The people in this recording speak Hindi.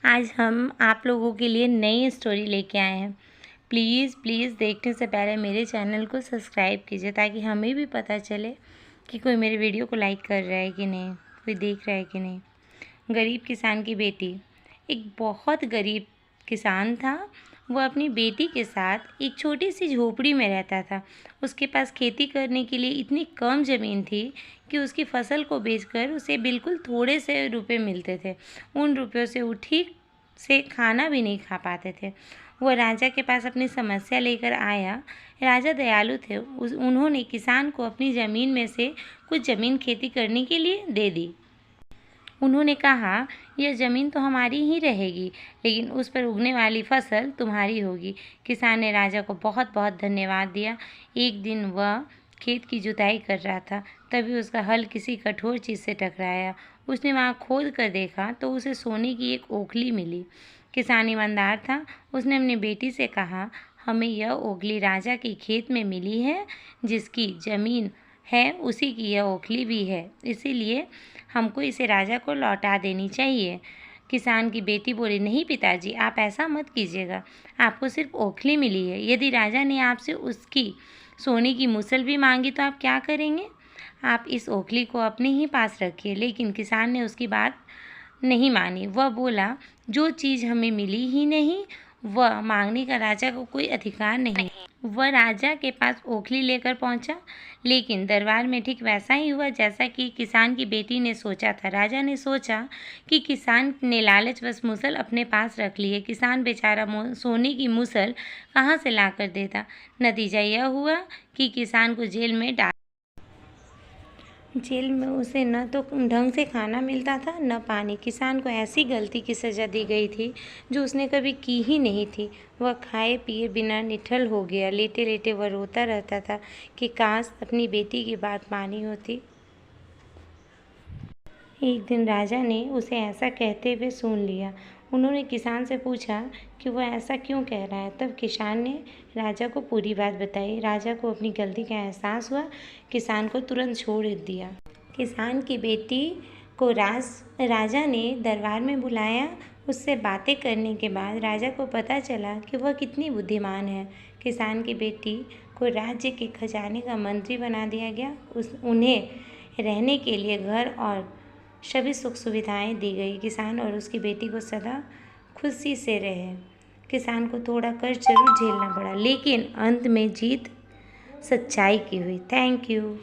आज हम आप लोगों के लिए नई स्टोरी लेके आए हैं। प्लीज़ प्लीज़ देखने से पहले मेरे चैनल को सब्सक्राइब कीजिए ताकि हमें भी पता चले कि कोई मेरे वीडियो को लाइक कर रहा है कि नहीं, कोई देख रहा है कि नहीं। गरीब किसान की बेटी। एक बहुत गरीब किसान था। वो अपनी बेटी के साथ एक छोटी सी झोपड़ी में रहता था। उसके पास खेती करने के लिए इतनी कम ज़मीन थी कि उसकी फसल को बेचकर उसे बिल्कुल थोड़े से रुपए मिलते थे। उन रुपयों से वो ठीक से खाना भी नहीं खा पाते थे। वो राजा के पास अपनी समस्या लेकर आया। राजा दयालु थे। उन्होंने किसान को अपनी ज़मीन में से कुछ ज़मीन खेती करने के लिए दे दी। उन्होंने कहा, यह ज़मीन तो हमारी ही रहेगी, लेकिन उस पर उगने वाली फसल तुम्हारी होगी। किसान ने राजा को बहुत बहुत धन्यवाद दिया। एक दिन वह खेत की जुताई कर रहा था, तभी उसका हल किसी कठोर चीज़ से टकराया। उसने वहाँ खोद कर देखा तो उसे सोने की एक ओखली मिली। किसान ईमानदार था। उसने अपनी बेटी से कहा, हमें यह ओखली राजा के खेत में मिली है। जिसकी ज़मीन है उसी की यह ओखली भी है, इसीलिए हमको इसे राजा को लौटा देनी चाहिए। किसान की बेटी बोली, नहीं पिताजी, आप ऐसा मत कीजिएगा। आपको सिर्फ ओखली मिली है। यदि राजा ने आपसे उसकी सोने की मूसल भी मांगी तो आप क्या करेंगे? आप इस ओखली को अपने ही पास रखिए। लेकिन किसान ने उसकी बात नहीं मानी। वह बोला, जो चीज़ हमें मिली ही नहीं वह मांगने का राजा को कोई अधिकार नहीं। वह राजा के पास ओखली लेकर पहुंचा, लेकिन दरबार में ठीक वैसा ही हुआ जैसा कि किसान की बेटी ने सोचा था। राजा ने सोचा कि किसान ने लालचवश मूसल अपने पास रख ली है। किसान बेचारा सोने की मूसल कहाँ से ला कर देता। नतीजा यह हुआ कि किसान को जेल में उसे न तो ढंग से खाना मिलता था न पानी। किसान को ऐसी गलती की सज़ा दी गई थी जो उसने कभी की ही नहीं थी। वह खाए पिए बिना निठल्ल हो गया। लेटे लेटे वह रोता रहता था कि काश अपनी बेटी की बात मानी होती। एक दिन राजा ने उसे ऐसा कहते हुए सुन लिया। उन्होंने किसान से पूछा कि वह ऐसा क्यों कह रहा है। तब किसान ने राजा को पूरी बात बताई। राजा को अपनी गलती का एहसास हुआ। किसान को तुरंत छोड़ दिया। किसान की बेटी को राजा ने दरबार में बुलाया। उससे बातें करने के बाद राजा को पता चला कि वह कितनी बुद्धिमान है। किसान की बेटी को राज्य के खजाने का मंत्री बना दिया गया। उन्हें रहने के लिए घर और सभी सुख सुविधाएं दी गई। किसान और उसकी बेटी को सदा खुशी से रहे। किसान को थोड़ा कष्ट जरूर झेलना पड़ा, लेकिन अंत में जीत सच्चाई की हुई। Thank you.